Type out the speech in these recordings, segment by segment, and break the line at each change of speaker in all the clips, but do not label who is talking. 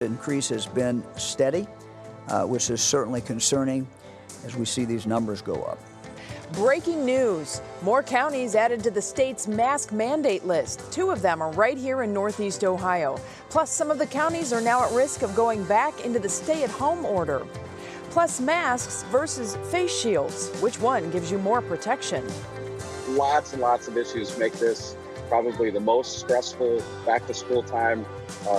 increase has been steady, which is certainly concerning as we see these numbers go up.
Breaking news. More counties added to the state's mask mandate list. 2 of them are right here in Northeast Ohio. Plus, some of the counties are now at risk of going back into the stay-at-home order. Plus, masks versus face shields. Which one gives you more protection?
Lots and lots of issues make this probably the most stressful back-to-school time,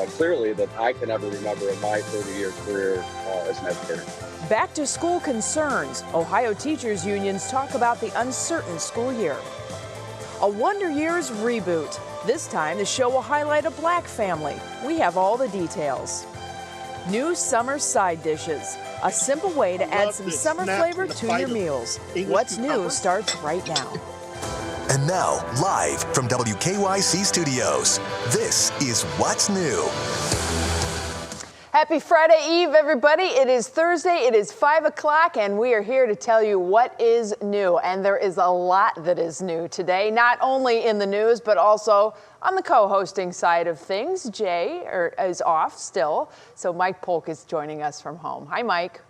clearly, that I can ever remember in my 30-year career as an educator.
Back to school concerns. Ohio teachers unions talk about the uncertain school year. A Wonder Years reboot. This time, the show will highlight a Black family. We have all the details. New summer side dishes. A simple way to add some summer flavor to your meals. What's new starts right now.
And now, live from WKYC Studios, this is What's New.
Happy Friday Eve, everybody. It is Thursday, it is 5 o'clock, and we are here to tell you what is new. And there is a lot that is new today, not only in the news, but also on the co-hosting side of things. Jay is off still, so Mike Polk is joining us from home. Hi, Mike.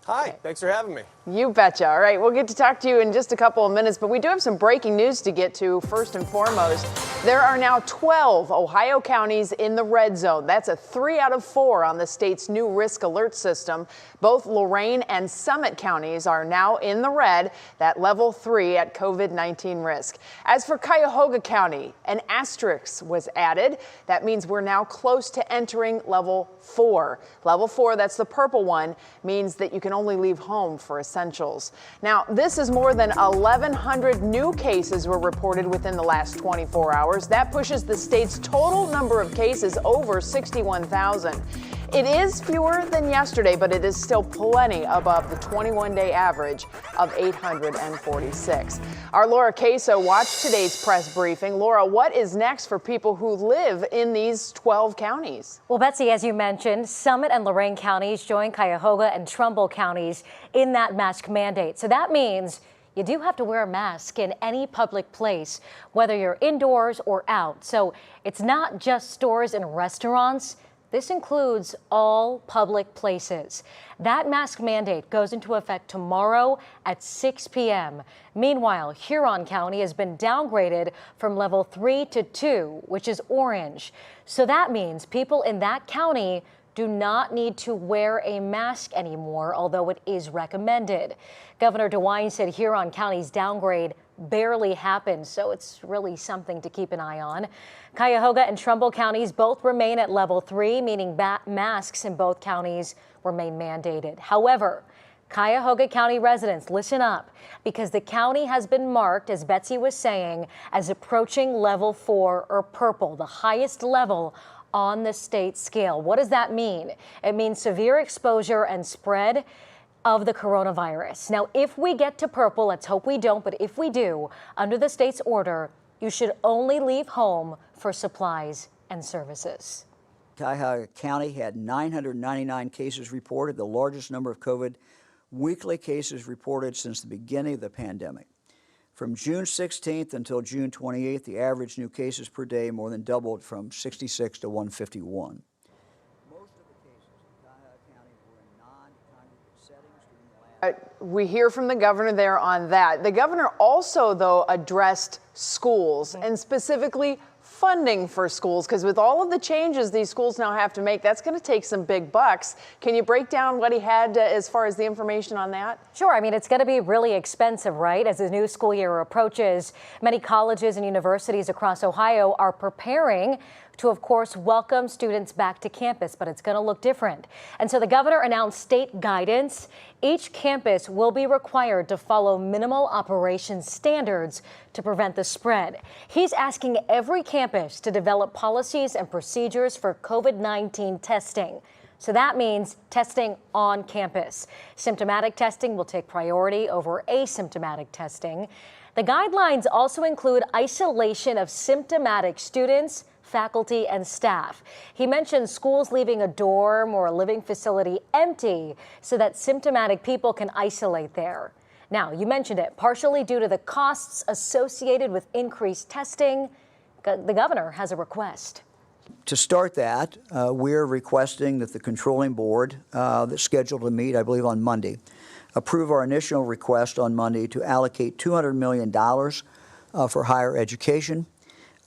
Hi, thanks for having me.
You betcha. All right, we'll get to talk to you in just a couple of minutes, but we do have some breaking news to get to. First and foremost, there are now 12 Ohio counties in the red zone. That's a 3 out of 4 on the state's new risk alert system. Both Lorain and Summit counties are now in the red, that level 3 at COVID-19 risk. As for Cuyahoga County, an asterisk was added. That means we're now close to entering level 4. Level 4, that's the purple one, means that you can only leave home for essentials. Now, this is more than 1,100 new cases were reported within the last 24 hours. That pushes the state's total number of cases over 61,000. It is fewer than yesterday, but it is still plenty above the 21-day average of 846. Our Laura Queso watched today's press briefing. Laura, what is next for people who live in these 12 counties?
Well, Betsy, as you mentioned, Summit and Lorain counties join Cuyahoga and Trumbull counties in that mask mandate. So that means you do have to wear a mask in any public place, whether you're indoors or out. So it's not just stores and restaurants. This includes all public places. That mask mandate goes into effect tomorrow at 6 p.m. Meanwhile, Huron County has been downgraded from level 3 to 2, which is orange. So that means people in that county do not need to wear a mask anymore, although it is recommended. Governor DeWine said Huron County's downgrade barely happened, so it's really something to keep an eye on. Cuyahoga and Trumbull counties both remain at level 3, meaning masks in both counties remain mandated. However, Cuyahoga County residents, listen up, because the county has been marked, as Betsy was saying, as approaching level 4 or purple, the highest level on the state scale. What does that mean? It means severe exposure and spread of the coronavirus. Now, if we get to purple, let's hope we don't, but if we do, under the state's order, you should only leave home for supplies and services.
Cuyahoga County had 999 cases reported, the largest number of COVID weekly cases reported since the beginning of the pandemic. From June 16th until June 28th, the average new cases per day more than doubled from 66 to 151.
We hear from the governor there on that. The governor also, though, addressed schools and specifically funding for schools, because with all of the changes these schools now have to make, that's going to take some big bucks. Can you break down what he had as far as the information on that?
Sure. I mean, it's going to be really expensive, right? As the new school year approaches, many colleges and universities across Ohio are preparing to, of course, welcome students back to campus, but it's going to look different. And so the governor announced state guidance. Each campus will be required to follow minimal operations standards to prevent the spread. He's asking every campus to develop policies and procedures for COVID-19 testing. So that means testing on campus. Symptomatic testing will take priority over asymptomatic testing. The guidelines also include isolation of symptomatic students, faculty, and staff. He mentioned schools leaving a dorm or a living facility empty so that symptomatic people can isolate there. Now, you mentioned it, partially due to the costs associated with increased testing. The governor has a request.
To start that, we're requesting that the controlling board that's scheduled to meet, I believe, on Monday, approve our initial request on Monday to allocate $200 million for higher education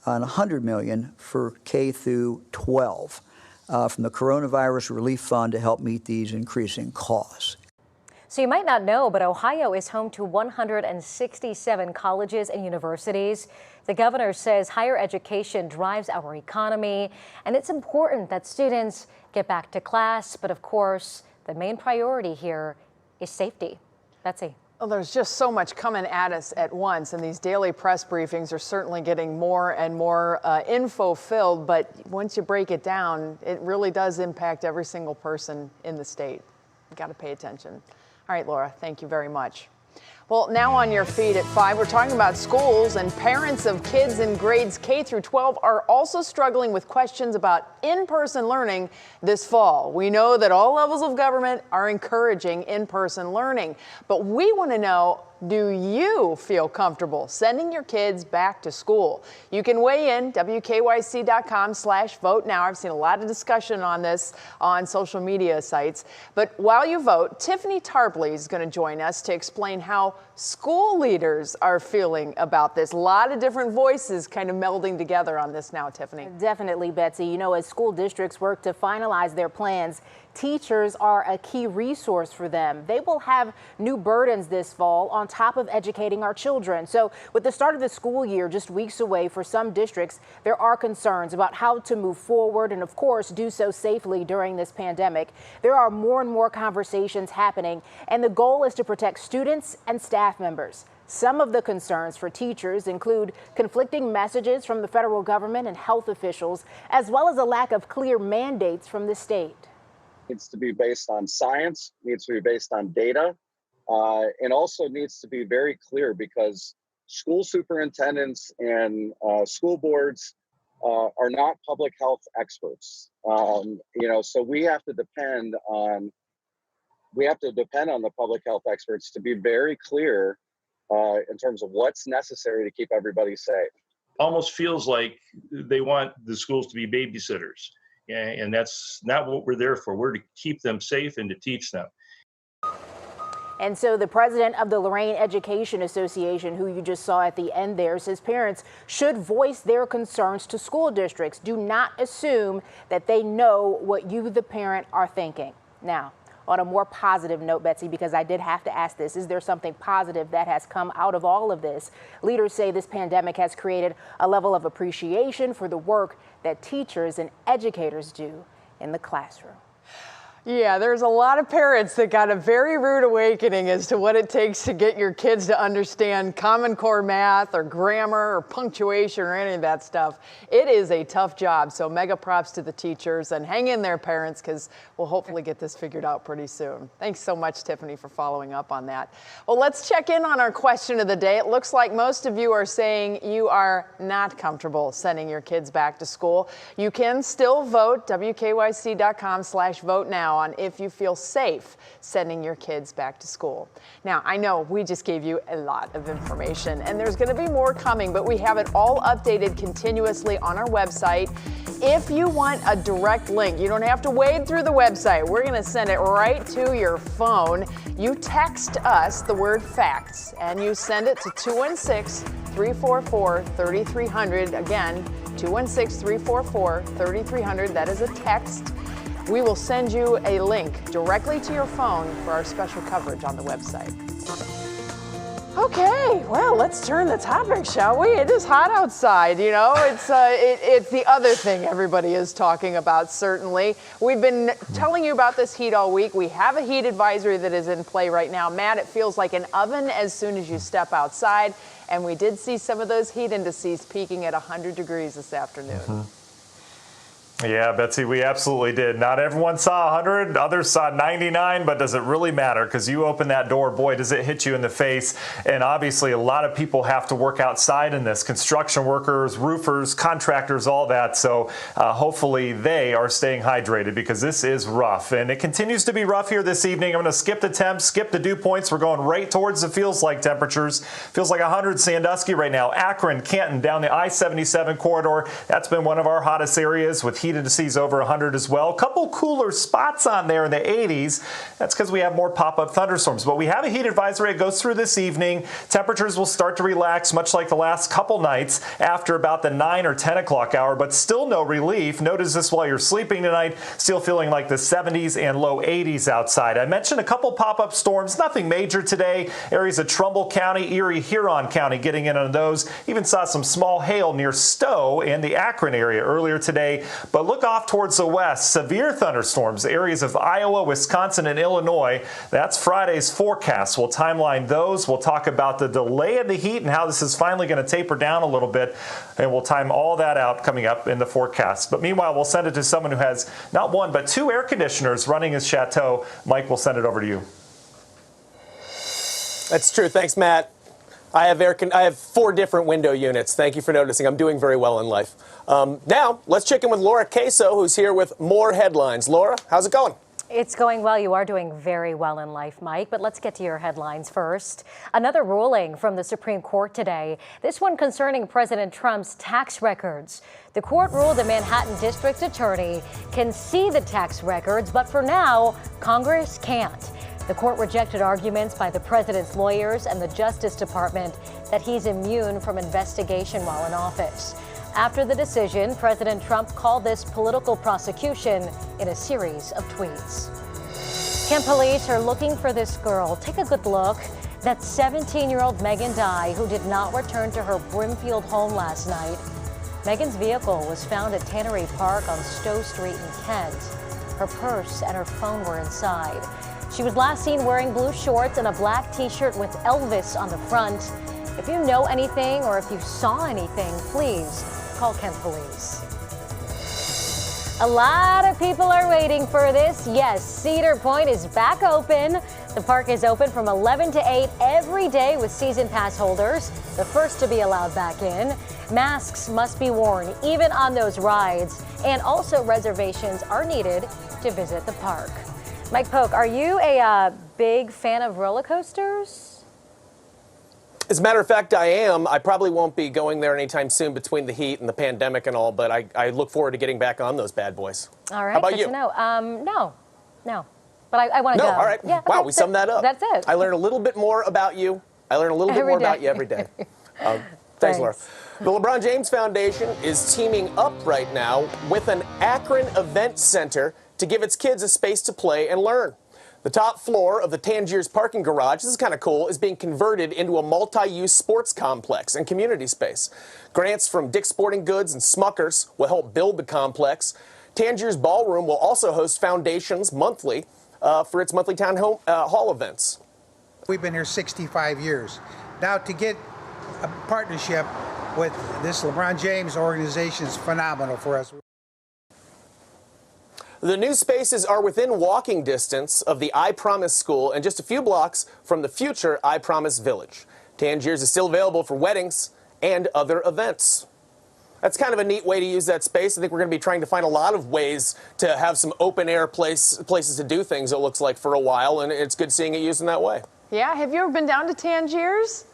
and $100 million for K through 12 from the Coronavirus Relief Fund to help meet these increasing costs.
So you might not know, but Ohio is home to 167 colleges and universities. The governor says higher education drives our economy, and it's important that students get back to class. But of course, the main priority here is safety. Betsy.
Well, there's just so much coming at us at once, and these daily press briefings are certainly getting more and more info filled. But once you break it down, it really does impact every single person in the state. You got to pay attention. All right, Laura, thank you very much. Well, now on your feed at 5, we're talking about schools, and parents of kids in grades K through 12 are also struggling with questions about in-person learning this fall. We know that all levels of government are encouraging in-person learning, but we want to know, do you feel comfortable sending your kids back to school? You can weigh in, WKYC.com/vote now. I've seen a lot of discussion on this on social media sites. But while you vote, Tiffany Tarpley is going to join us to explain how school leaders are feeling about this. A lot of different voices kind of melding together on this now, Tiffany.
Definitely, Betsy. You know, as school districts work to finalize their plans, teachers are a key resource for them. They will have new burdens this fall on top of educating our children. So with the start of the school year just weeks away for some districts, there are concerns about how to move forward and, of course, do so safely during this pandemic. There are more and more conversations happening, and the goal is to protect students and staff members. Some of the concerns for teachers include conflicting messages from the federal government and health officials, as well as a lack of clear mandates from the state.
Needs to be based on science, needs to be based on data, and also needs to be very clear, because school superintendents and school boards are not public health experts. So we have to depend on the public health experts to be very clear in terms of what's necessary to keep everybody safe.
Almost feels like they want the schools to be babysitters. And that's not what we're there for. We're to keep them safe and to teach them.
And so the president of the Lorain Education Association, who you just saw at the end there, says parents should voice their concerns to school districts. Do not assume that they know what you, the parent, are thinking. Now, on a more positive note, Betsy, because I did have to ask this, is there something positive that has come out of all of this? Leaders say this pandemic has created a level of appreciation for the work that teachers and educators do in the classroom.
Yeah, there's a lot of parents that got a very rude awakening as to what it takes to get your kids to understand Common Core math or grammar or punctuation or any of that stuff. It is a tough job, so mega props to the teachers, and hang in there, parents, because we'll hopefully get this figured out pretty soon. Thanks so much, Tiffany, for following up on that. Well, let's check in on our question of the day. It looks like most of you are saying you are not comfortable sending your kids back to school. You can still vote, WKYC.com/vote now, on if you feel safe sending your kids back to school. Now, I know we just gave you a lot of information, and there's going to be more coming, but we have it all updated continuously on our website. If you want a direct link, you don't have to wade through the website. We're going to send it right to your phone. You text us the word facts, and you send it to 216-344-3300. Again, 216-344-3300. That is a text. We will send you a link directly to your phone for our special coverage on the website. Okay, well, let's turn the topic, shall we? It is hot outside, you know. It's the other thing everybody is talking about, certainly. We've been telling you about this heat all week. We have a heat advisory that is in play right now. Matt, it feels like an oven as soon as you step outside. And we did see some of those heat indices peaking at 100 degrees this afternoon.
Yeah, Betsy, we absolutely did. Not everyone saw 100, others saw 99, but does it really matter? Because you open that door, boy, does it hit you in the face. And obviously, a lot of people have to work outside in this. Construction workers, roofers, contractors, all that. So hopefully they are staying hydrated because this is rough. And it continues to be rough here this evening. I'm going to skip the temps, skip the dew points. We're going right towards the feels like temperatures. Feels like 100 Sandusky right now. Akron, Canton, down the I-77 corridor. That's been one of our hottest areas with heat indices over 100 as well. A couple cooler spots on there in the 80s. That's because we have more pop-up thunderstorms. But we have a heat advisory that goes through this evening. Temperatures will start to relax, much like the last couple nights, after about the 9 or 10 o'clock hour, but still no relief. Notice this while you're sleeping tonight. Still feeling like the 70s and low 80s outside. I mentioned a couple pop-up storms. Nothing major today. Areas of Trumbull County, Erie, Huron County getting in on those. Even saw some small hail near Stowe and the Akron area earlier today. But look off towards the west. Severe thunderstorms, areas of Iowa, Wisconsin, and Illinois. That's Friday's forecast. We'll timeline those. We'll talk about the delay of the heat and how this is finally going to taper down a little bit. And we'll time all that out coming up in the forecast. But meanwhile, we'll send it to someone who has not one, but two air conditioners running his chateau. Mike, we'll send it over to you.
That's true. Thanks, Matt. I have 4 different window units. Thank you for noticing. I'm doing very well in life. Now, let's check in with Laura Queso, who's here with more headlines. Laura, how's it going?
It's going well. You are doing very well in life, Mike. But let's get to your headlines first. Another ruling from the Supreme Court today. This one concerning President Trump's tax records. The court ruled the Manhattan District Attorney can see the tax records, but for now, Congress can't. The court rejected arguments by the president's lawyers and the Justice Department that he's immune from investigation while in office. After the decision, President Trump called this political prosecution in a series of tweets. Kent police are looking for this girl. Take a good look. That 17-year-old Megan Dye, who did not return to her Brimfield home last night. Megan's vehicle was found at Tannery Park on Stowe Street in Kent. Her purse and her phone were inside. She was last seen wearing blue shorts and a black T-shirt with Elvis on the front. If you know anything or if you saw anything, please call Kent Police. A lot of people are waiting for this. Yes, Cedar Point is back open. The park is open from 11 to 8 every day with season pass holders, the first to be allowed back in. Masks must be worn even on those rides, and also reservations are needed to visit the park. Mike Polk, are you a big fan of roller coasters?
As a matter of fact, I am. I probably won't be going there anytime soon between the heat and the pandemic and all, but I look forward to getting back on those bad boys.
All right,
how about
good
you?
to know. No. But I want to go.
No, all right.
Yeah,
wow, we summed that up.
That's it.
I learn a little bit more about you. I learn a little bit more about you every day. Thanks, Laura. The LeBron James Foundation is teaming up right now with an Akron event center to give its kids a space to play and learn. The top floor of the Tangiers parking garage, this is kind of cool, is being converted into a multi-use sports complex and community space. Grants from Dick's Sporting Goods and Smuckers will help build the complex. Tangiers Ballroom will also host Foundations monthly for its monthly town hall events.
We've been here 65 years. Now to get a partnership with this LeBron James organization is phenomenal for us.
The new spaces are within walking distance of the I Promise School and just a few blocks from the future I Promise Village. Tangiers is still available for weddings and other events. That's kind of a neat way to use that space. I think we're going to be trying to find a lot of ways to have some open air places to do things, it looks like, for a while, and it's good seeing it used in that way.
Yeah, have you ever been down to Tangiers?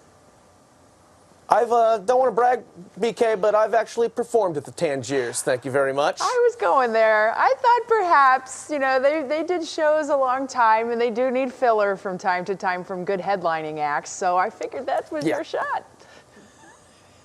I've don't want to brag, BK, but I've actually performed at the Tangiers. Thank you very much.
I was going there. I thought perhaps, you know, they did shows a long time, and they do need filler from time to time from good headlining acts. So I figured that was your shot.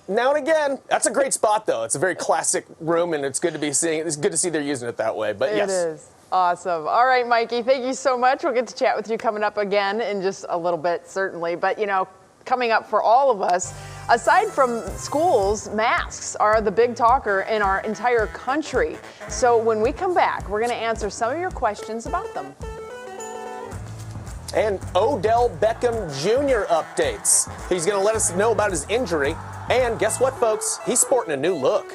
Now and again, that's a great spot, though. It's a very classic room, and it's good to be seeing. It's good to see they're using it that way. But yes,
it is awesome. All right, Mikey, thank you so much. We'll get to chat with you coming up again in just a little bit, certainly. But you know, coming up for all of us, aside from schools, masks are the big talker in our entire country. So when we come back, we're going to answer some of your questions about them.
And Odell Beckham Jr. updates. He's going to let us know about his injury. And guess what, folks? He's sporting a new look.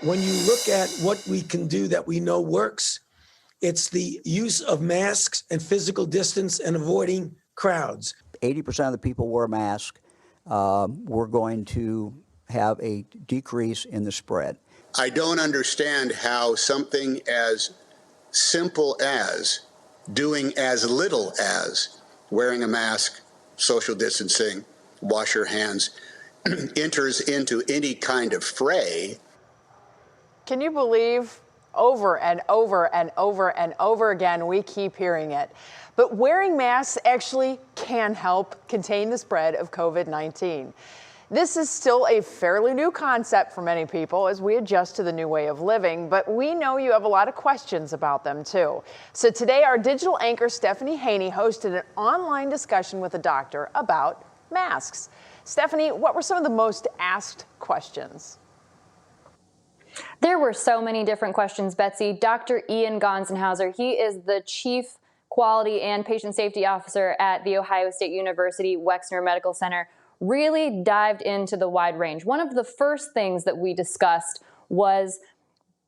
When you look at what we can do that we know works, it's the use of masks and physical distance and avoiding crowds.
80% of the people wear a mask. We're going to have a decrease in the spread.
I don't understand how something as simple as doing as little as wearing a mask, social distancing, wash your hands, enters into any kind of fray.
Can you believe over and over and over and over again we keep hearing it? But wearing masks actually can help contain the spread of COVID-19. This is still a fairly new concept for many people as we adjust to the new way of living, but we know you have a lot of questions about them too. So today our digital anchor Stephanie Haney hosted an online discussion with a doctor about masks. Stephanie, what were some of the most asked questions?
There were so many different questions, Betsy. Dr. Ian Gonzenhauser, he is the Chief Quality and Patient Safety Officer at The Ohio State University Wexner Medical Center, really dived into the wide range. One of the first things that we discussed was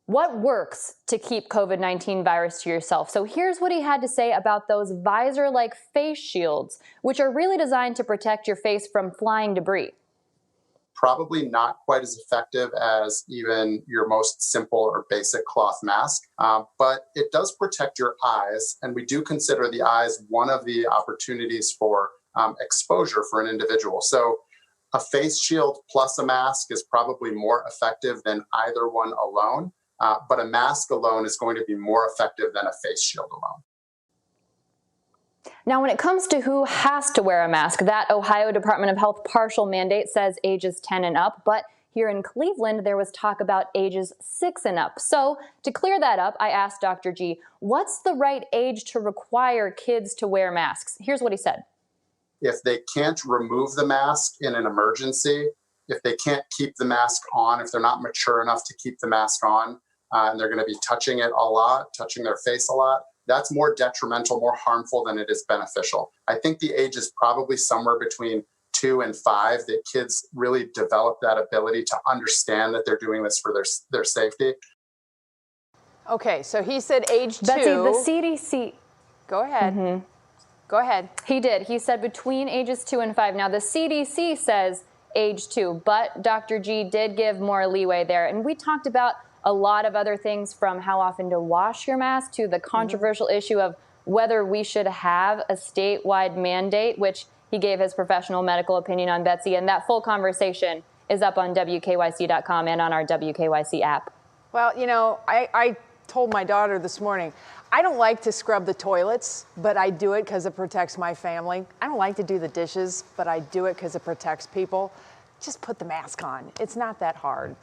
what works to keep COVID-19 virus to yourself. So here's what he had to say about those visor-like face shields, which are really designed to protect your face from flying debris.
Probably not quite as effective as even your most simple or basic cloth mask, but it does protect your eyes. And we do consider the eyes one of the opportunities for exposure for an individual. So a face shield plus a mask is probably more effective than either one alone, but a mask alone is going to be more effective than a face shield alone.
Now, when it comes to who has to wear a mask, that Ohio Department of Health partial mandate says ages 10 and up, but here in Cleveland, there was talk about ages 6 and up. So to clear that up, I asked Dr. G, what's the right age to require kids to wear masks? Here's what he said.
If they can't remove the mask in an emergency, if they can't keep the mask on, if they're not mature enough to keep the mask on, and they're going to be touching it a lot, touching their face a lot, that's more detrimental, more harmful than it is beneficial. I think the age is probably somewhere between 2 and 5 that kids really develop that ability to understand that they're doing this for their safety.
Okay, so he said age 2.
Betsy, the CDC.
Go ahead. Go ahead.
He did. He said between ages 2 and 5. Now, the CDC says age 2, but Dr. G did give more leeway there. And we talked about a lot of other things, from how often to wash your mask to the controversial issue of whether we should have a statewide mandate, which he gave his professional medical opinion on, Betsy. And that full conversation is up on WKYC.com and on our WKYC app.
Well, you know, I told my daughter this morning, I don't like to scrub the toilets, but I do it because it protects my family. I don't like to do the dishes, but I do it because it protects people. Just put the mask on. It's not that hard.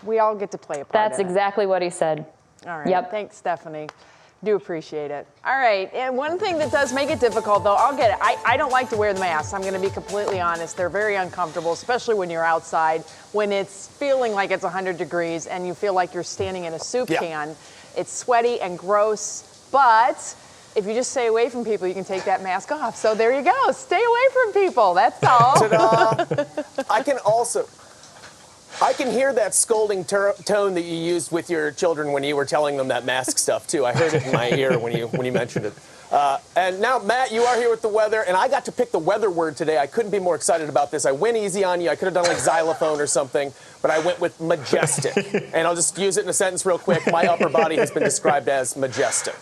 We all get to play a part.
That's exactly what he said.
All right.
Yep.
Thanks, Stephanie. Do appreciate it. All right. And one thing that does make it difficult, though, I'll get it. I don't like to wear the mask. I'm going to be completely honest. They're very uncomfortable, especially when you're outside, when it's feeling like it's 100 degrees and you feel like you're standing in a soup can. It's sweaty and gross. But if you just stay away from people, you can take that mask off. So there you go. Stay away from people. That's all.
Ta-da. I can hear that scolding tone that you used with your children when you were telling them that mask stuff, too. I heard it in my ear when you mentioned it. And now, Matt, you are here with the weather, and I got to pick the weather word today. I couldn't be more excited about this. I went easy on you. I could have done like xylophone or something, but I went with majestic. And I'll just use it in a sentence real quick. My upper body has been described as majestic.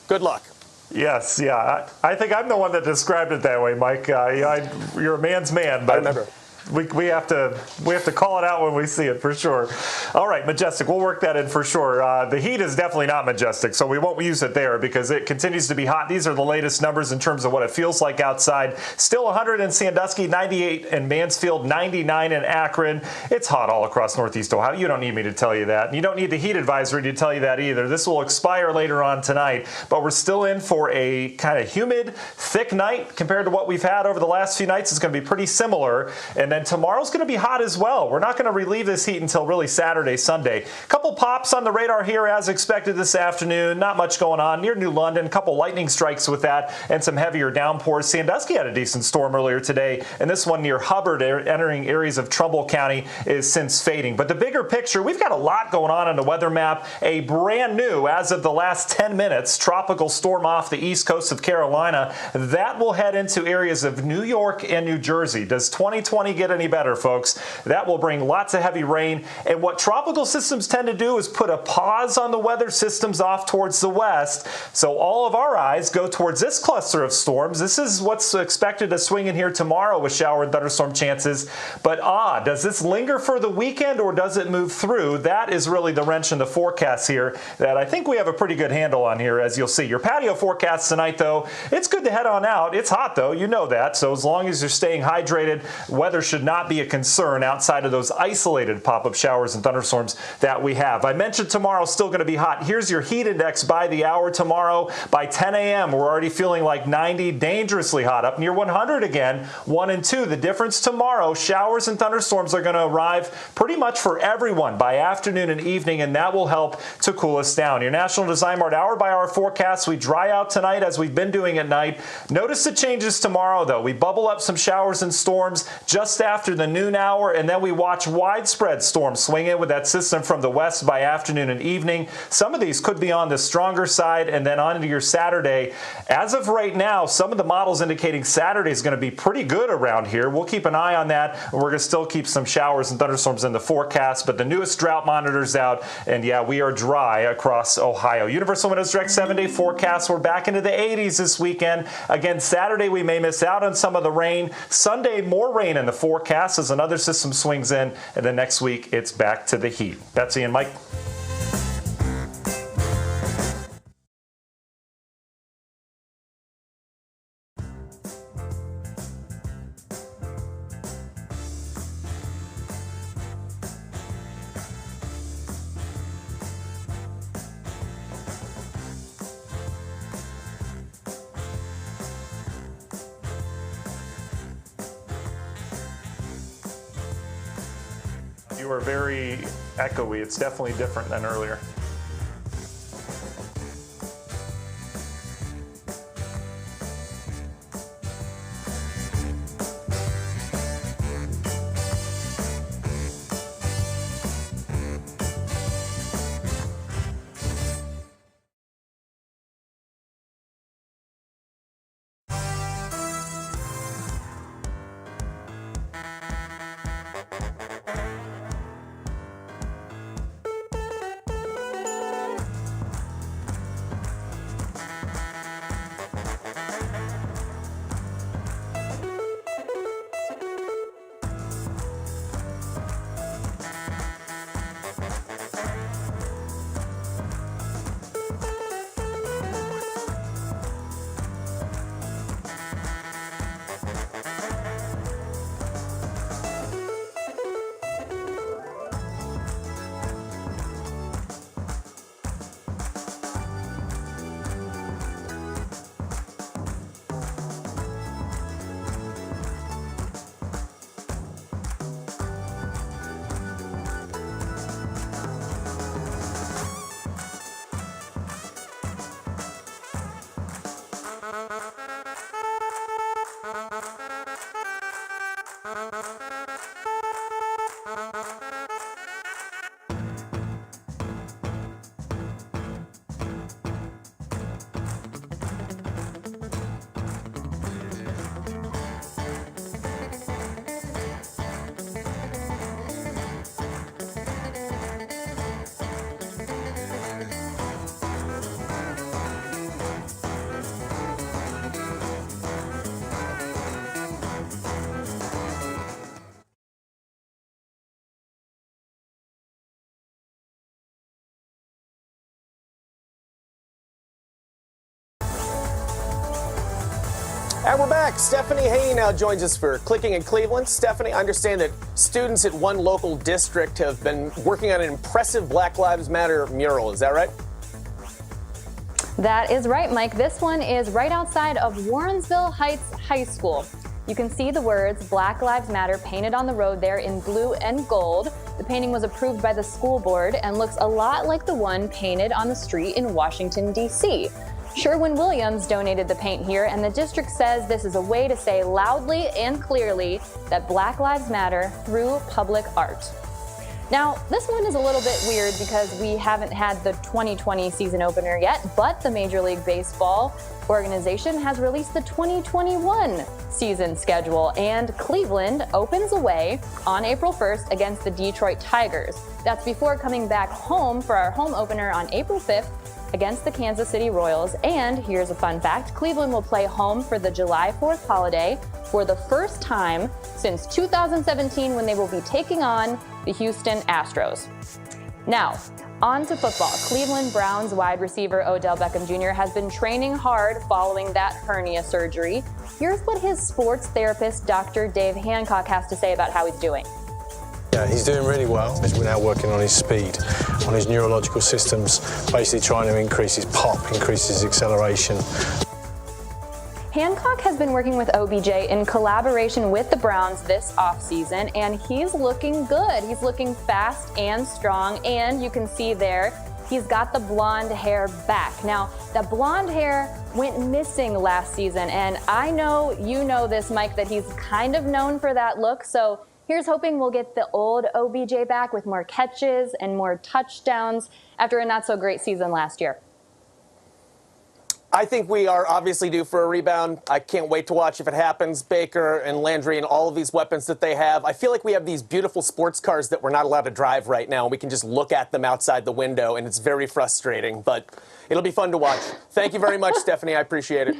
Good luck.
Yes, yeah. I think I'm the one that described it that way, Mike. You're a man's man, but I remember. We have to call it out when we see it, for sure. All right, majestic. We'll work that in for sure. The heat is definitely not majestic, so we won't use it there because it continues to be hot. These are the latest numbers in terms of what it feels like outside. Still 100 in Sandusky, 98 in Mansfield, 99 in Akron. It's hot all across Northeast Ohio. You don't need me to tell you that. And you don't need the heat advisory to tell you that either. This will expire later on tonight, but we're still in for a kind of humid, thick night compared to what we've had over the last few nights. It's going to be pretty similar. And then tomorrow's going to be hot as well. We're not going to relieve this heat until really Saturday, Sunday. A couple pops on the radar here as expected this afternoon. Not much going on near New London. A couple lightning strikes with that and some heavier downpours. Sandusky had a decent storm earlier today, and this one near Hubbard entering areas of Trumbull County is since fading. But the bigger picture, we've got a lot going on the weather map. A brand new, as of the last 10 minutes, tropical storm off the east coast of Carolina. That will head into areas of New York and New Jersey. Does 2020 get any better, folks? That will bring lots of heavy rain. And what tropical systems tend to do is put a pause on the weather systems off towards the west. So all of our eyes go towards this cluster of storms. This is what's expected to swing in here tomorrow with shower and thunderstorm chances. But does this linger for the weekend or does it move through? That is really the wrench in the forecast here that I think we have a pretty good handle on here, as you'll see. Your patio forecast tonight, though, it's good to head on out. It's hot, though. You know that. So as long as you're staying hydrated, weather should not be a concern outside of those isolated pop-up showers and thunderstorms that we have. I mentioned tomorrow's still going to be hot. Here's your heat index by the hour tomorrow. By 10 a.m., we're already feeling like 90, dangerously hot, up near 100 again. 1 and 2. The difference tomorrow, showers and thunderstorms are going to arrive pretty much for everyone by afternoon and evening, and that will help to cool us down. Your National Design Mart hour-by-hour forecast, we dry out tonight as we've been doing at night. Notice the changes tomorrow, though. We bubble up some showers and storms just after the noon hour, and then we watch widespread storms swing in with that system from the west by afternoon and evening. Some of these could be on the stronger side, and then on to your Saturday. As of right now, some of the models indicating Saturday is going to be pretty good around here. We'll keep an eye on that. We're going to still keep some showers and thunderstorms in the forecast, but the newest drought monitor's out, and yeah, we are dry across Ohio. Universal Windows Direct 7-day forecast. We're back into the 80s this weekend. Again, Saturday we may miss out on some of the rain. Sunday, more rain in the forecast as another system swings in, and then next week it's back to the heat. Betsy and Mike. You are very echoey. It's definitely different than earlier.
And we're back. Stephanie Hay now joins us for Clicking in Cleveland. Stephanie, I understand that students at one local district have been working on an impressive Black Lives Matter mural. Is that right?
That is right, Mike. This one is right outside of Warrensville Heights High School. You can see the words Black Lives Matter painted on the road there in blue and gold. The painting was approved by the school board and looks a lot like the one painted on the street in Washington, D.C. Sherwin-Williams donated the paint here, and the district says this is a way to say loudly and clearly that Black Lives Matter through public art. Now, this one is a little bit weird because we haven't had the 2020 season opener yet, but the Major League Baseball organization has released the 2021 season schedule, and Cleveland opens away on April 1st against the Detroit Tigers. That's before coming back home for our home opener on April 5th against the Kansas City Royals. And here's a fun fact, Cleveland will play home for the July 4th holiday for the first time since 2017 when they will be taking on the Houston Astros. Now, on to football. Cleveland Browns wide receiver Odell Beckham Jr. has been training hard following that hernia surgery. Here's what his sports therapist, Dr. Dave Hancock, has to say about how he's doing.
Yeah, he's doing really well. He's now working on his speed, on his neurological systems, basically trying to increase his pop, increase his acceleration.
Hancock has been working with OBJ in collaboration with the Browns this offseason, and he's looking good. He's looking fast and strong, and you can see there, he's got the blonde hair back. Now, that blonde hair went missing last season, and I know you know this, Mike, that he's kind of known for that look, so here's hoping we'll get the old OBJ back with more catches and more touchdowns after a not-so-great season last year.
I think we are obviously due for a rebound. I can't wait to watch if it happens. Baker and Landry and all of these weapons that they have. I feel like we have these beautiful sports cars that we're not allowed to drive right now. We can just look at them outside the window, and it's very frustrating, but it'll be fun to watch. Thank you very much, Stephanie. I appreciate it.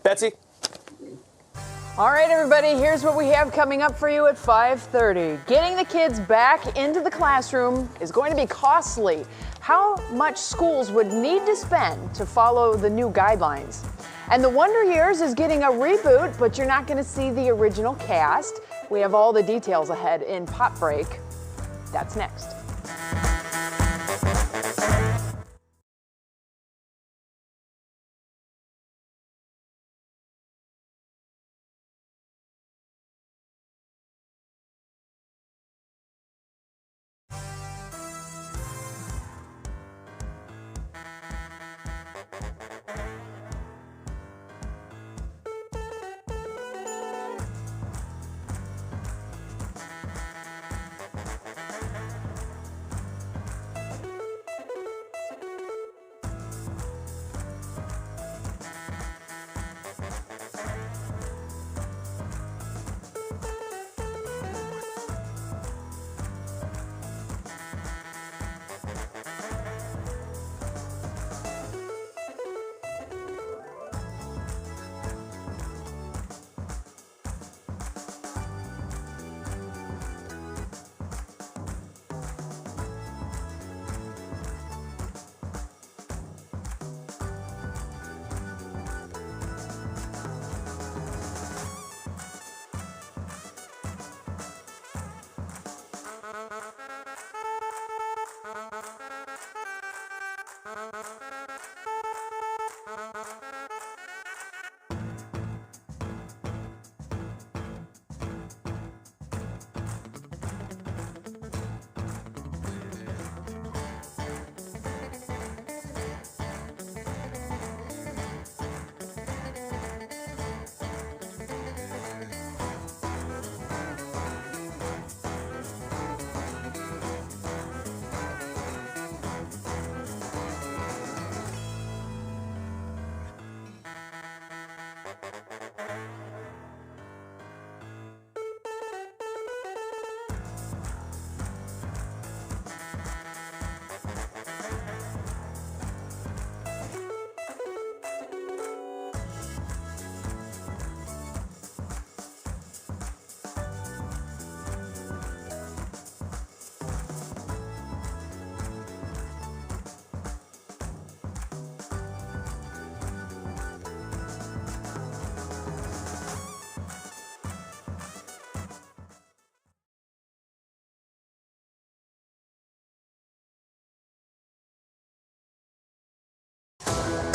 Betsy?
All right, everybody, here's what we have coming up for you at 5:30. Getting the kids back into the classroom is going to be costly. How much schools would need to spend to follow the new guidelines. And The Wonder Years is getting a reboot, but you're not going to see the original cast. We have all the details ahead in Pop Break. That's next.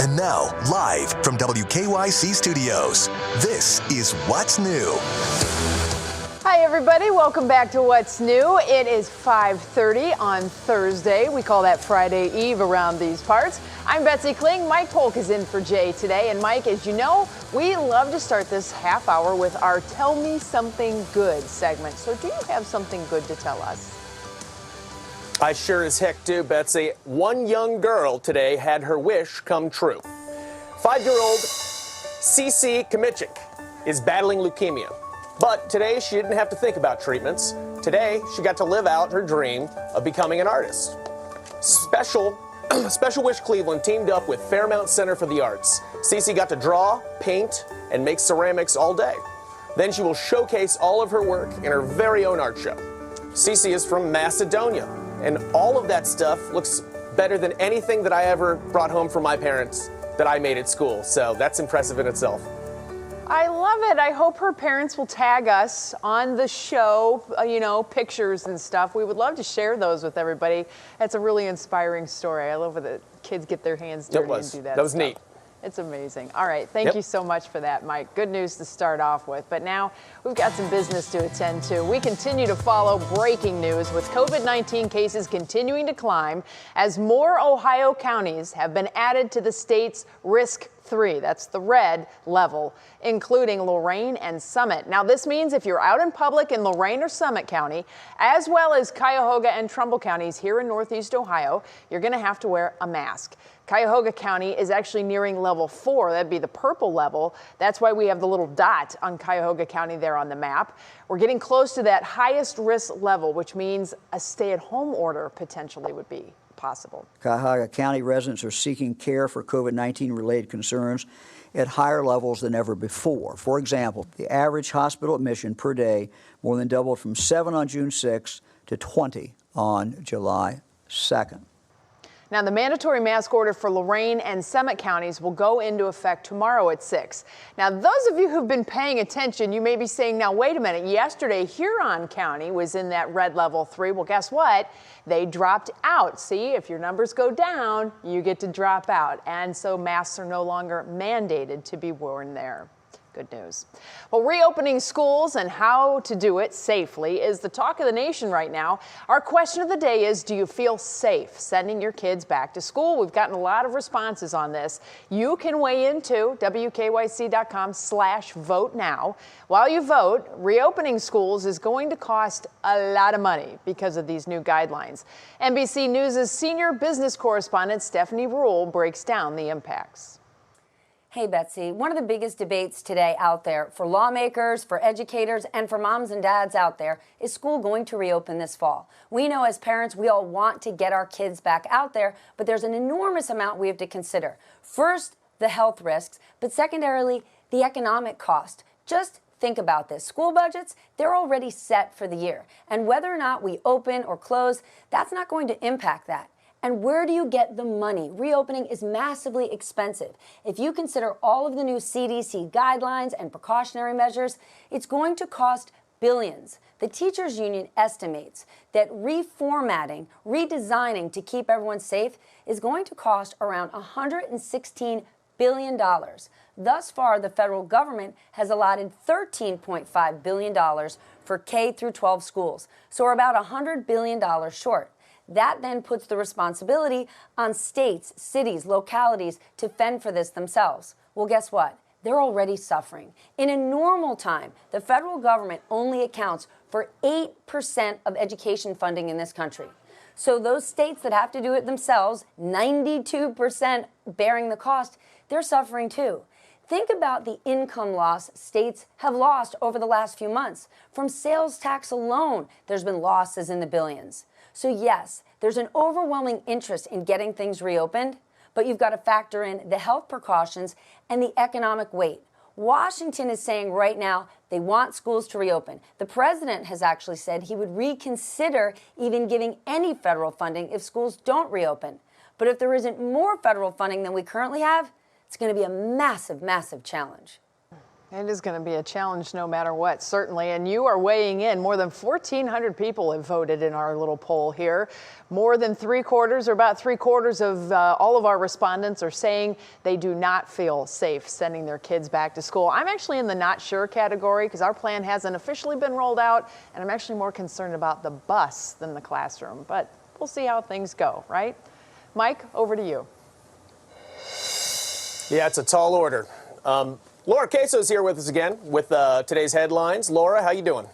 And now, live from WKYC Studios, this is What's New.
Hi, everybody. Welcome back to What's New. It is 5:30 on Thursday. We call that Friday Eve around these parts. I'm Betsy Kling. Mike Polk is in for Jay today. And Mike, as you know, we love to start this half hour with our Tell Me Something Good segment. So do you have something good to tell us?
I sure as heck do, Betsy. One young girl today had her wish come true. 5-year-old Cece Kamichik is battling leukemia. But today she didn't have to think about treatments. Today she got to live out her dream of becoming an artist. Special Wish Cleveland teamed up with Fairmount Center for the Arts. Cece got to draw, paint, and make ceramics all day. Then she will showcase all of her work in her very own art show. Cece is from Macedonia, and all of that stuff looks better than anything that I ever brought home from my parents that I made at school. So that's impressive in itself.
I love it. I hope her parents will tag us on the show, pictures and stuff. We would love to share those with everybody. That's a really inspiring story. I love when the kids get their hands dirty and do that.
That was
stuff.
neat.
It's amazing. All right. Thank you so much for that, Mike. Good news to start off with. But now we've got some business to attend to. We continue to follow breaking news with COVID-19 cases continuing to climb as more Ohio counties have been added to the state's risk 3. That's the red level, including Lorain and Summit. Now, this means if you're out in public in Lorain or Summit County, as well as Cuyahoga and Trumbull counties here in Northeast Ohio, you're going to have to wear a mask. Cuyahoga County is actually nearing level 4. That'd be the purple level. That's why we have the little dot on Cuyahoga County there on the map. We're getting close to that highest risk level, which means a stay-at-home order potentially would be possible.
Cuyahoga County residents are seeking care for COVID-19 related concerns at higher levels than ever before. For example, the average hospital admission per day more than doubled from 7 on June 6th to 20 on July 2nd.
Now, the mandatory mask order for Lorain and Summit counties will go into effect tomorrow at 6. Now, those of you who've been paying attention, you may be saying, now, wait a minute, yesterday Huron County was in that red level 3. Well, guess what? They dropped out. See, if your numbers go down, you get to drop out. And so masks are no longer mandated to be worn there. Good news. Well, reopening schools and how to do it safely is the talk of the nation right now. Our question of the day is, do you feel safe sending your kids back to school? We've gotten a lot of responses on this. You can weigh in too, WKYC.com/vote now. While you vote, reopening schools is going to cost a lot of money because of these new guidelines. NBC News' senior business correspondent Stephanie Rule breaks down the impacts.
Hey, Betsy, one of the biggest debates today out there for lawmakers, for educators, and for moms and dads out there is school going to reopen this fall? We know as parents, we all want to get our kids back out there, but there's an enormous amount we have to consider. First, the health risks, but secondarily, the economic cost. Just think about this. School budgets, they're already set for the year. And whether or not we open or close, that's not going to impact that. And where do you get the money? Reopening is massively expensive. If you consider all of the new CDC guidelines and precautionary measures, it's going to cost billions. The teachers union estimates that reformatting, redesigning to keep everyone safe is going to cost around $116 billion. Thus far, the federal government has allotted $13.5 billion for K through 12 schools. So we're about $100 billion short. That then puts the responsibility on states, cities, localities to fend for this themselves. Well, guess what? They're already suffering. In a normal time, the federal government only accounts for 8% of education funding in this country. So those states that have to do it themselves, 92% bearing the cost, they're suffering too. Think about the income loss states have lost over the last few months. From sales tax alone, there's been losses in the billions. So yes, there's an overwhelming interest in getting things reopened, but you've got to factor in the health precautions and the economic weight. Washington is saying right now they want schools to reopen. The president has actually said he would reconsider even giving any federal funding if schools don't reopen. But if there isn't more federal funding than we currently have, it's going to be a massive, massive challenge.
It is going to be a challenge no matter what, certainly. And you are weighing in. More than 1,400 people have voted in our little poll here. More than three-quarters, or about three-quarters of all of our respondents are saying they do not feel safe sending their kids back to school. I'm actually in the not sure category because our plan hasn't officially been rolled out, and I'm actually more concerned about the bus than the classroom. But we'll see how things go, right? Mike, over to you.
Yeah, it's a tall order. Laura Queso's here with us again with today's headlines. Laura, how you doing?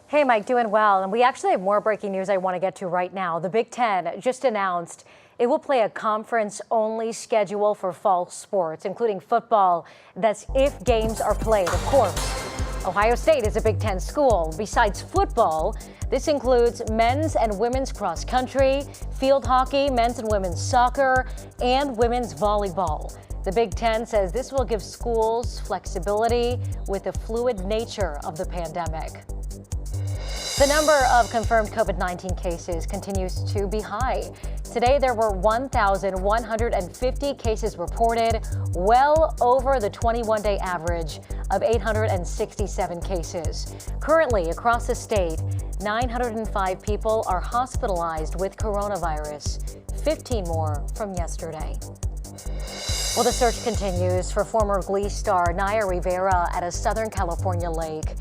Hey, Mike, doing well. And we actually have more breaking news I want to get to right now. The Big Ten just announced it will play a conference-only schedule for fall sports, including football. That's if games are played, of course. Ohio State is a Big Ten school. Besides football, this includes men's and women's cross country, field hockey, men's and women's soccer, and women's volleyball. The Big Ten says this will give schools flexibility with the fluid nature of the pandemic. The number of confirmed COVID-19 cases continues to be high. Today, there were 1,150 cases reported, well over the 21-day average of 867 cases. Currently, across the state, 905 people are hospitalized with coronavirus, 15 more from yesterday. Well, the search continues for former Glee star Naya Rivera at a Southern California lake.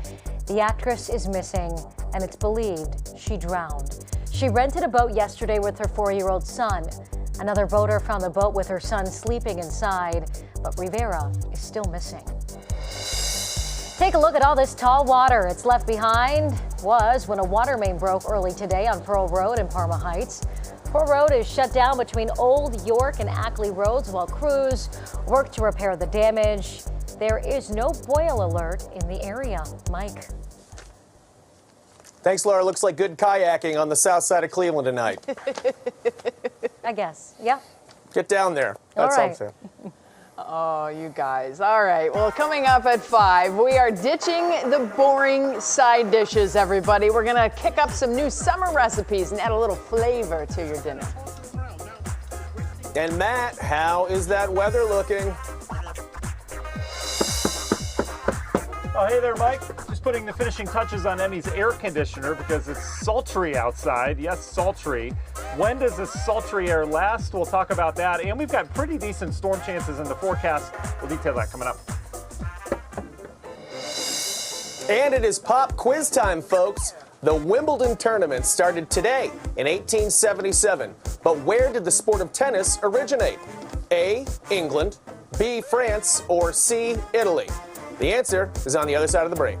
The actress is missing, and it's believed she drowned. She rented a boat yesterday with her 4-year-old son. Another boater found the boat with her son sleeping inside, but Rivera is still missing. Take a look at all this tall water. It's left behind was when a water main broke early today on Pearl Road in Parma Heights. Pearl Road is shut down between Old York and Ackley Roads while crews work to repair the damage. There is no boil alert in the area. Mike.
Thanks, Laura. Looks like good kayaking on the south side of Cleveland tonight.
I guess. Yeah.
Get down there. That's
all right.
something.
Oh, you guys. All right. Well, coming up at 5, we are ditching the boring side dishes, everybody. We're going to kick up some new summer recipes and add a little flavor to your dinner.
And Matt, how is that weather looking?
Oh, hey there, Mike. Just putting the finishing touches on Emmy's air conditioner because it's sultry outside. Yes, sultry. When does this sultry air last? We'll talk about that. And we've got pretty decent storm chances in the forecast. We'll detail that coming up.
And it is pop quiz time, folks. The Wimbledon tournament started today in 1877. But where did the sport of tennis originate? A, England, B, France, or C, Italy? The answer is on the other side of the break.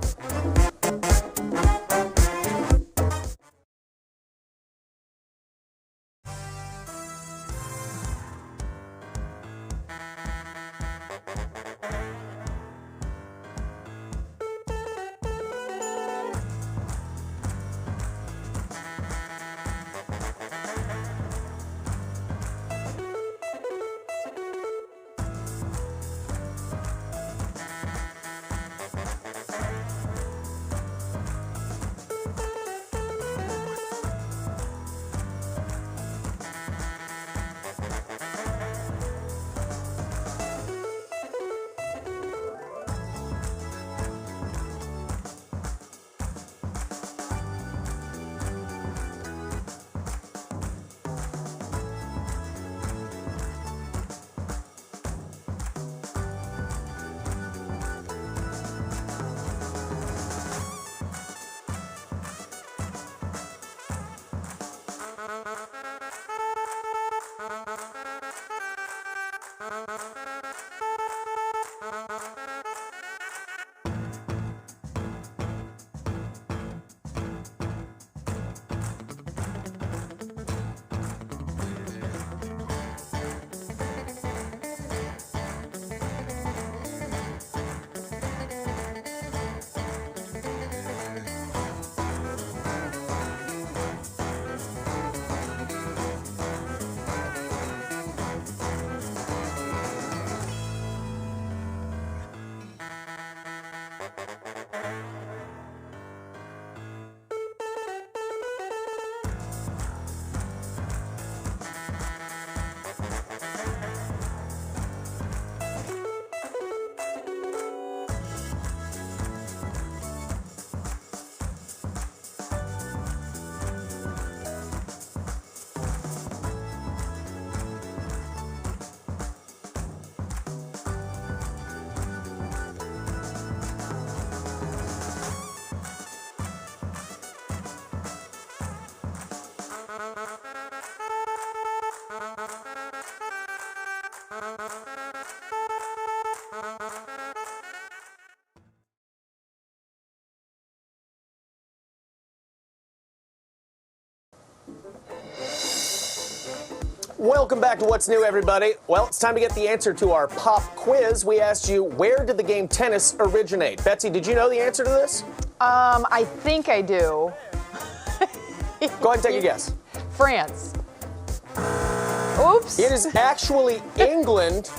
Welcome back to What's New, everybody. Well, it's time to get the answer to our pop quiz. We asked you, where did the game tennis originate? Betsy, did you know the answer to this?
I think I do.
Go ahead and take a guess.
France. Oops.
It is actually England,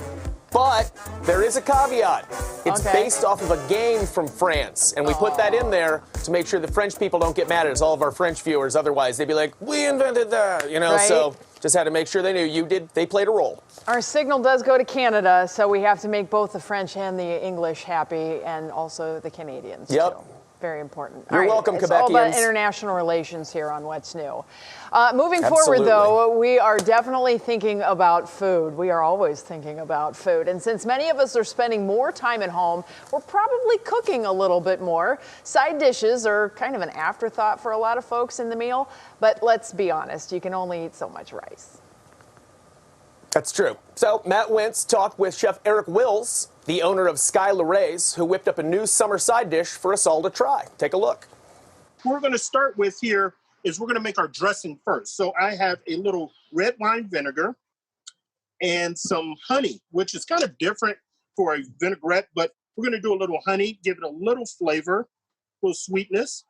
but there is a caveat. It's based off of a game from France, and we put that in there to make sure the French people don't get mad at us, all of our French viewers. Otherwise, they'd be like, we invented that, you know,
Right.
So just had to make sure they knew they played a role.
Our signal does go to Canada, so we have to make both the French and the English happy, and also the Canadians.
Yep.
Too. Very important.
You're welcome,
It's all about
Quebecians.
international relations here on What's New. Moving forward,
Absolutely.
though, we are definitely thinking about food. We are always thinking about food. And since many of us are spending more time at home, we're probably cooking a little bit more. Side dishes are kind of an afterthought for a lot of folks in the meal. But let's be honest, you can only eat so much rice.
That's true. So Matt Wentz talked with Chef Eric Wills, the owner of Sky Lorraine's, who whipped up a new summer side dish for us all to try. Take a look.
What we're going to start with here is we're going to make our dressing first. So I have a little red wine vinegar and some honey, which is kind of different for a vinaigrette, but we're going to do a little honey, give it a little flavor, a little sweetness.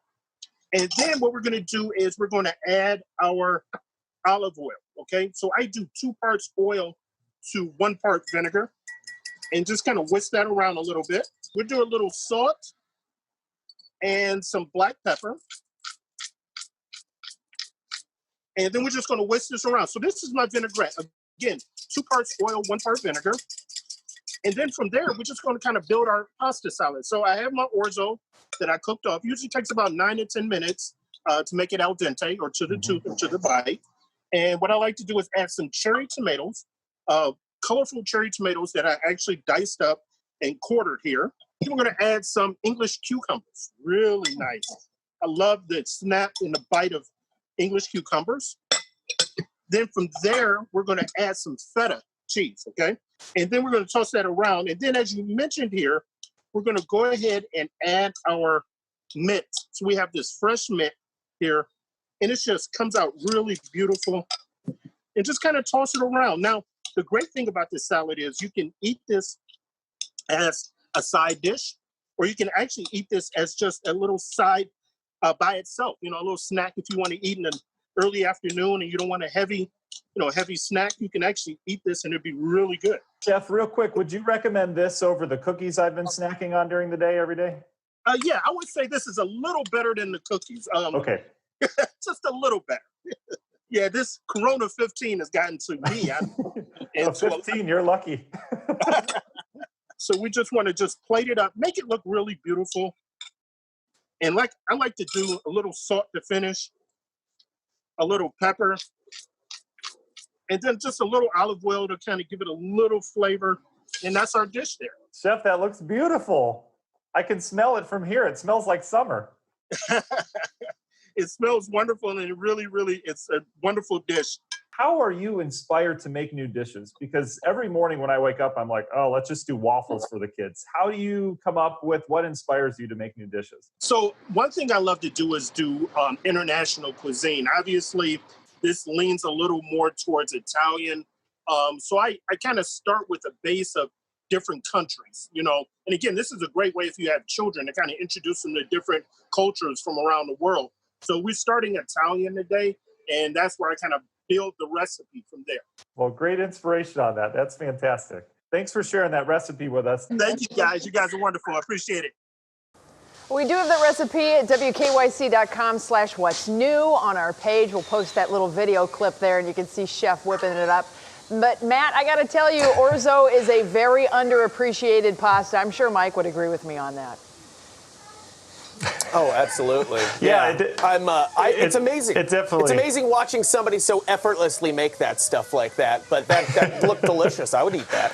And then what we're going to do is we're going to add our olive oil, okay? So I do 2 parts oil to 1 part vinegar and just kind of whisk that around a little bit. We'll do a little salt and some black pepper. And then we're just going to whisk this around. So this is my vinaigrette. Again, 2 parts oil, 1 part vinegar. And then from there, we're just going to kind of build our pasta salad. So I have my orzo that I cooked off. Usually takes about 9 to 10 minutes to make it al dente or to the tooth or to the bite. And what I like to do is add some cherry tomatoes, colorful cherry tomatoes that I actually diced up and quartered here. Then we're going to add some English cucumbers. Really nice. I love the snap and the bite of English cucumbers. Then from there, we're going to add some feta cheese, okay? And then we're going to toss that around. And then as you mentioned here, we're going to go ahead and add our mint. So we have this fresh mint here, and it just comes out really beautiful. And just kind of toss it around. Now, the great thing about this salad is you can eat this as a side dish, or you can actually eat this as just a little side by itself, you know, a little snack if you want to eat in an early afternoon and you don't want a heavy snack. You can actually eat this and it'd be really good.
Chef, real quick, would you recommend this over the cookies I've been snacking on during the day every day?
Yeah, I would say this is a little better than the cookies.
Okay.
Just a little better. Yeah, this Corona 15 has gotten to me.
And 15, you're lucky.
So we just want to just plate it up, make it look really beautiful. And I like to do a little salt to finish, a little pepper, and then just a little olive oil to kind of give it a little flavor. And that's our dish there.
Chef, that looks beautiful. I can smell it from here. It smells like summer.
It smells wonderful, and it really, really, it's a wonderful dish.
How are you inspired to make new dishes? Because every morning when I wake up, I'm like, oh, let's just do waffles for the kids. How do you come up with what inspires you to make new dishes?
So one thing I love to do is do international cuisine. Obviously, this leans a little more towards Italian. So I kind of start with a base of different countries, you know. And again, this is a great way if you have children to kind of introduce them to different cultures from around the world. So we're starting Italian today, and that's where I kind of build the recipe from there.
Well, great inspiration on that. That's fantastic. Thanks for sharing that recipe with us.
Thank you, guys. You guys are wonderful. I appreciate it.
We do have the recipe at WKYC.com/what's new on our page. We'll post that little video clip there, and you can see Chef whipping it up. But Matt, I got to tell you, orzo is a very underappreciated pasta. I'm sure Mike would agree with me on that.
Oh, absolutely.
Yeah.
It's amazing.
It definitely.
It's amazing watching somebody so effortlessly make that stuff like that. But that looked delicious. I would eat that.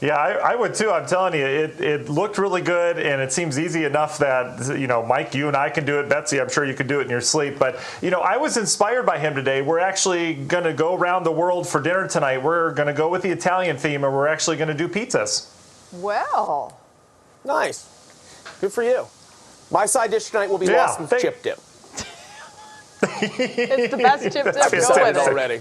Yeah, I would too. I'm telling you, it looked really good, and it seems easy enough that, you know, Mike, you and I can do it. Betsy, I'm sure you could do it in your sleep. But, you know, I was inspired by him today. We're actually going to go around the world for dinner tonight. We're going to go with the Italian theme, and we're actually going to do pizzas.
Well.
Nice. Good for you. My side dish tonight will be lost and chip dip.
It's the best chip dip. Go with it
already.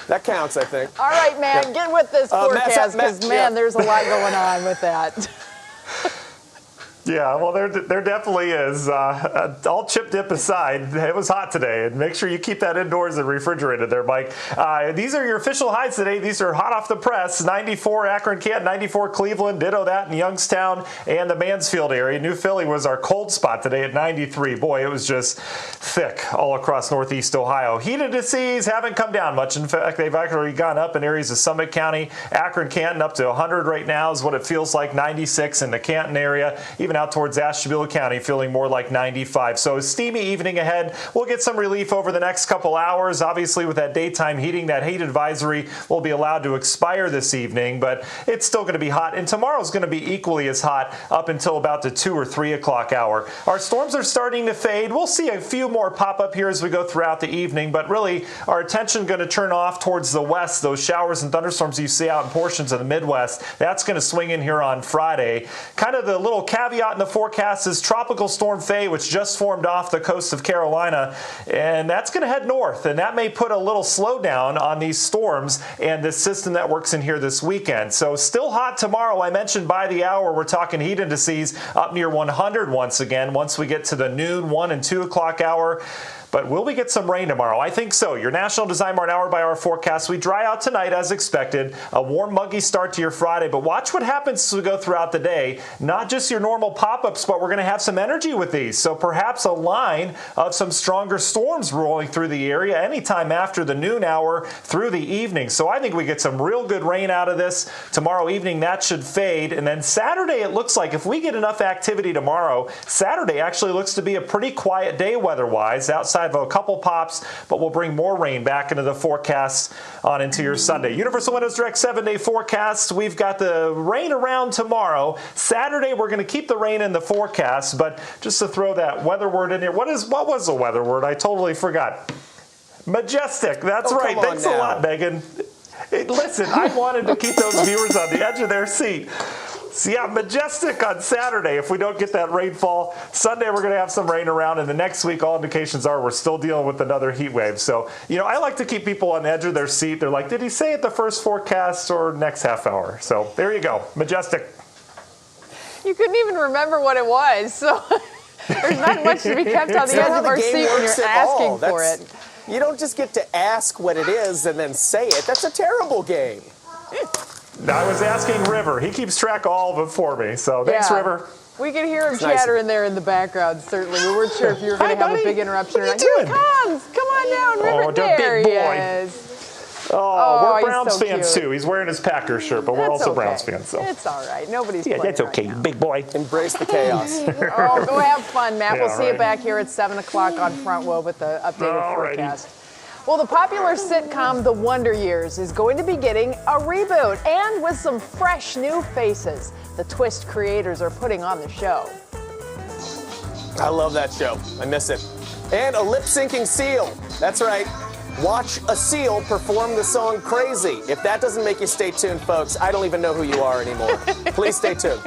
That counts, I think.
All right, man, get with this forecast because, there's a lot going on with that.
Yeah, well, there definitely is. All chip dip aside, it was hot today, and make sure you keep that indoors and refrigerated there, Mike. These are your official highs today. These are hot off the press. 94 Akron, Canton, 94 Cleveland, ditto that in Youngstown and the Mansfield area. New Philly was our cold spot today at 93. Boy, it was just thick all across northeast Ohio. Heat indices haven't come down much. In fact, they've actually gone up in areas of Summit County. Akron, Canton up to 100 right now is what it feels like, 96 in the Canton area. Even out towards Ashtabula County, feeling more like 95. So steamy evening ahead. We'll get some relief over the next couple hours. Obviously, with that daytime heating, that heat advisory will be allowed to expire this evening, but it's still going to be hot. And tomorrow's going to be equally as hot up until about the 2 or 3 o'clock hour. Our storms are starting to fade. We'll see a few more pop up here as we go throughout the evening, but really our attention going to turn off towards the west. Those showers and thunderstorms you see out in portions of the Midwest, that's going to swing in here on Friday. Kind of the little caveat in the forecast is Tropical Storm Faye, which just formed off the coast of Carolina, and that's going to head north, and that may put a little slowdown on these storms and this system that works in here this weekend. So still hot tomorrow. I mentioned by the hour we're talking heat indices up near 100 once again once we get to the noon, 1 and 2 o'clock hour. But will we get some rain tomorrow? I think so. Your National Design Mart hour-by-hour forecast. We dry out tonight as expected. A warm, muggy start to your Friday. But watch what happens as we go throughout the day. Not just your normal pop-ups, but we're going to have some energy with these. So perhaps a line of some stronger storms rolling through the area anytime after the noon hour through the evening. So I think we get some real good rain out of this. Tomorrow evening, that should fade. And then Saturday, it looks like if we get enough activity tomorrow, Saturday actually looks to be a pretty quiet day weather-wise outside of a couple pops, but we'll bring more rain back into the forecast on into your Sunday. Universal Windows Direct 7-day forecast. We've got the rain around tomorrow. Saturday, we're going to keep the rain in the forecast, but just to throw that weather word in here, what was the weather word? I totally forgot. Majestic. That's right. Thanks a lot, Megan. Hey, listen, I wanted to keep those viewers on the edge of their seat. So yeah, majestic on Saturday if we don't get that rainfall. Sunday we're going to have some rain around, and the next week all indications are we're still dealing with another heat wave. So, I like to keep people on the edge of their seat. They're like, did he say it the first forecast or next half hour? So there you go, majestic.
You couldn't even remember what it was, so there's not much to be kept on the edge of our seat when you're asking for it.
You don't just get to ask what it is and then say it. That's a terrible game.
I was asking River. He keeps track of all of it for me. So thanks, River.
We could hear him chattering there in the background, certainly. We weren't sure if you were going to have a big interruption.
What are you doing?
Here he comes. Come on down, River. There he is.
Oh, we're Browns fans too. He's wearing his Packers shirt, but we're also Browns fans. So
it's all right. Nobody's playing
that's okay,
right now.
big boy.
Embrace the chaos.
Oh, go have fun, Matt. We'll see you back here at 7 o'clock on Front Row with the updated forecast. Well, the popular sitcom The Wonder Years is going to be getting a reboot, and with some fresh new faces the Twist creators are putting on the show.
I love that show. I miss it. And a lip-syncing seal. That's right. Watch a seal perform the song Crazy. If that doesn't make you stay tuned, folks, I don't even know who you are anymore. Please stay tuned.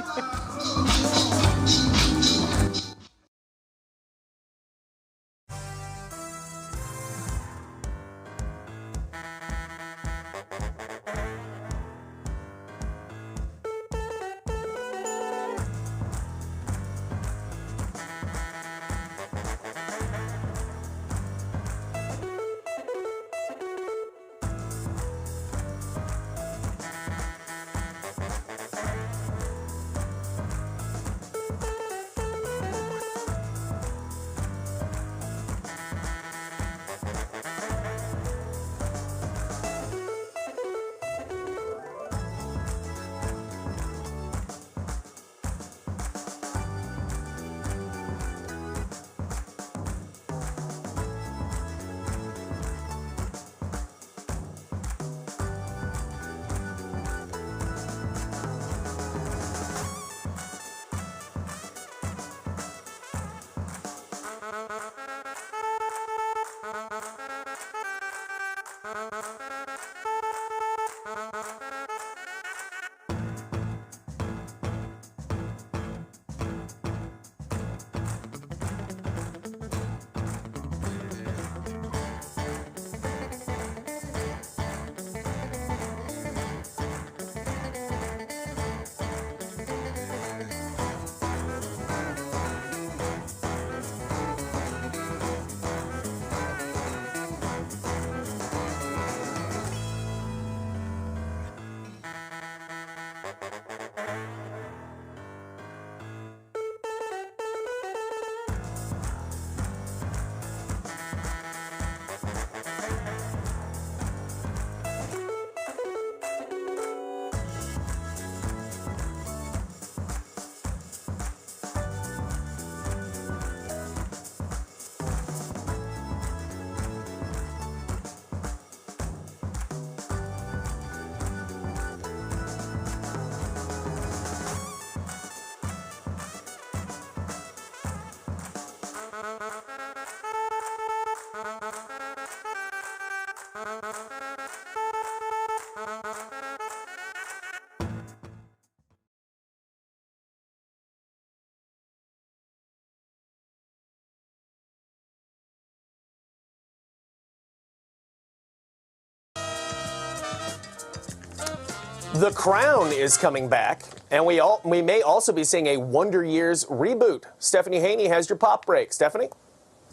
The Crown is coming back, and we may also be seeing a Wonder Years reboot. Stephanie Haney has your pop break. Stephanie?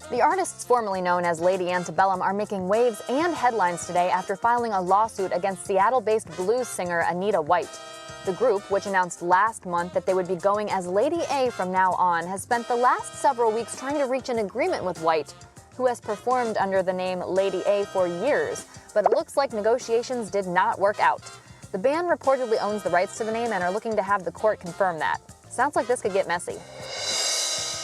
The artists formerly known as Lady Antebellum are making waves and headlines today after filing a lawsuit against Seattle-based blues singer Anita White. The group, which announced last month that they would be going as Lady A from now on, has spent the last several weeks trying to reach an agreement with White, who has performed under the name Lady A for years, but it looks like negotiations did not work out. The band reportedly owns the rights to the name and are looking to have the court confirm that. Sounds like this could get messy.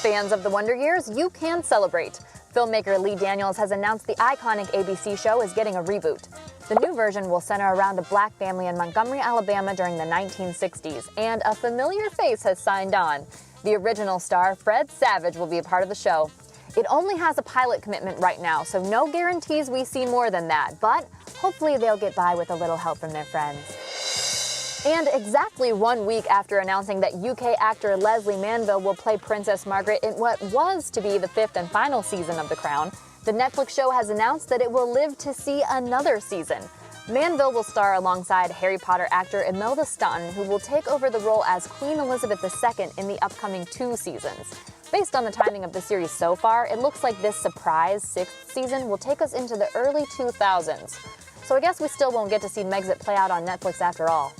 Fans of the Wonder Years, you can celebrate. Filmmaker Lee Daniels has announced the iconic ABC show is getting a reboot. The new version will center around a black family in Montgomery, Alabama during the 1960s, and a familiar face has signed on. The original star, Fred Savage, will be a part of the show. It only has a pilot commitment right now, so no guarantees we see more than that, but hopefully they'll get by with a little help from their friends. And exactly 1 week after announcing that UK actor Leslie Manville will play Princess Margaret in what was to be the 5th and final season of The Crown, the Netflix show has announced that it will live to see another season. Manville will star alongside Harry Potter actor Imelda Staunton, who will take over the role as Queen Elizabeth II in the upcoming 2 seasons. Based on the timing of the series so far, it looks like this surprise 6th season will take us into the early 2000s. So I guess we still won't get to see Megxit play out on Netflix after all.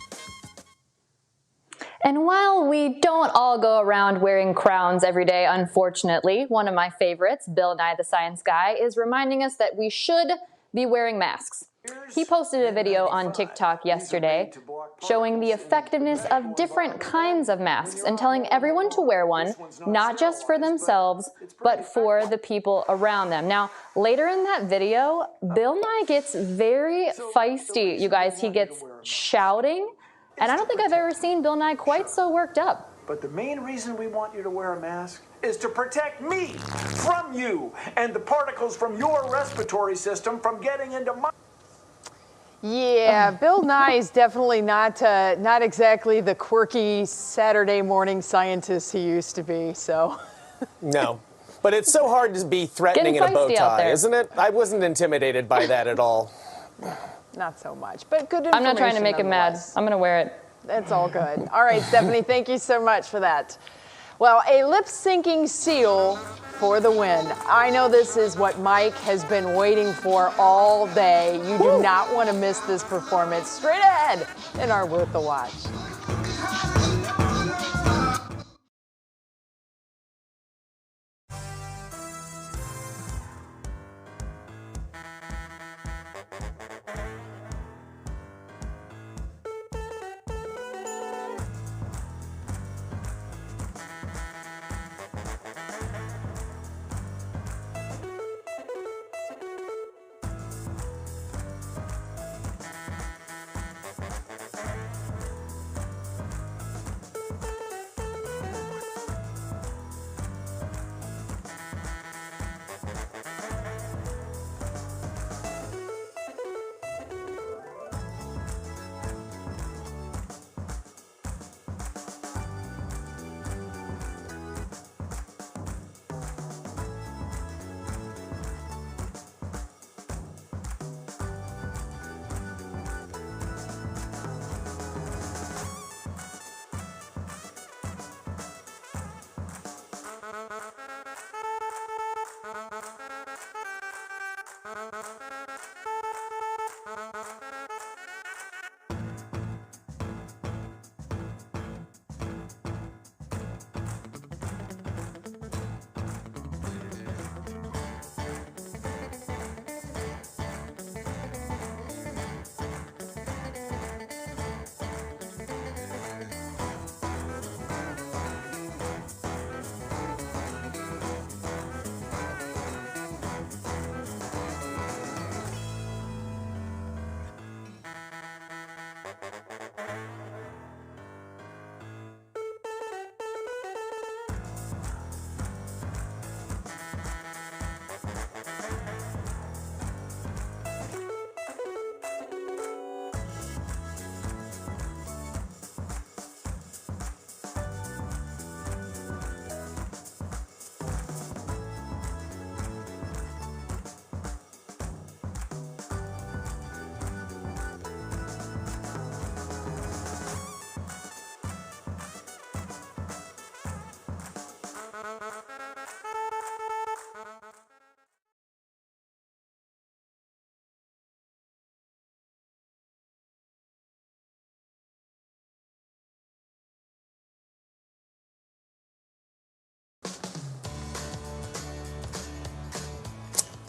And while we don't all go around wearing crowns every day, unfortunately, one of my favorites, Bill Nye the Science Guy, is reminding us that we should be wearing masks. He posted a video on TikTok yesterday showing the effectiveness of different kinds of masks and telling everyone to wear one, not just for themselves, but for the people around them. Now, later in that video, Bill Nye gets very feisty, you guys. He gets shouting, and I don't think I've ever seen Bill Nye quite so worked up.
But the main reason we want you to wear a mask is to protect me from you and the particles from your respiratory system from getting into my...
Yeah, Bill Nye is definitely not exactly the quirky Saturday morning scientist he used to be, so.
No, but it's so hard to be threatening in a bow tie, isn't it? I wasn't intimidated by that at all.
Not so much, but good information.
I'm not trying to make him mad. I'm going to wear it.
That's all good. All right, Stephanie, thank you so much for that. Well, a lip-syncing seal for the win. I know this is what Mike has been waiting for all day. You do not want to miss this performance. Straight ahead in our Worth the Watch.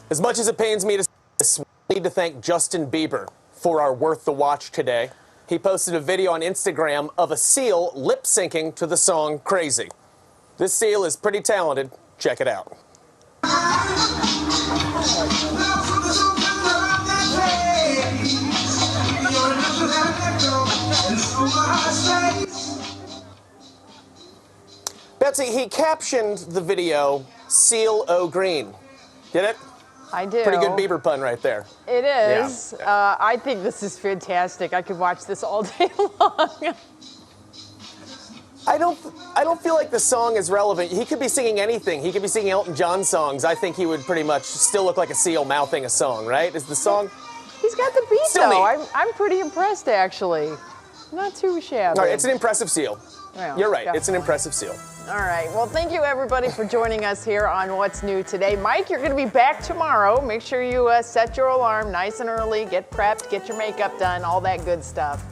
As much as it pains me to say this, we need to thank Justin Bieber for our Worth the Watch today. He posted a video on Instagram of a seal lip syncing to the song Crazy. This seal is pretty talented. Check it out. Betsy, he captioned the video, Seal O'Green. Get it?
I do.
Pretty good Bieber pun right there.
It is.
Yeah.
I think this is fantastic. I could watch this all day long.
I don't feel like the song is relevant. He could be singing anything. He could be singing Elton John songs. I think he would pretty much still look like a seal mouthing a song, right? Is the song?
He's got the beat,
Still
though.
neat.
I'm pretty impressed, actually. Not too shabby.
All right, it's an impressive seal.
Well,
You're right.
definitely.
It's an impressive seal.
All right. Well, thank you, everybody, for joining us here on What's New Today. Mike, you're going to be back tomorrow. Make sure you set your alarm nice and early, get prepped, get your makeup done, all that good stuff.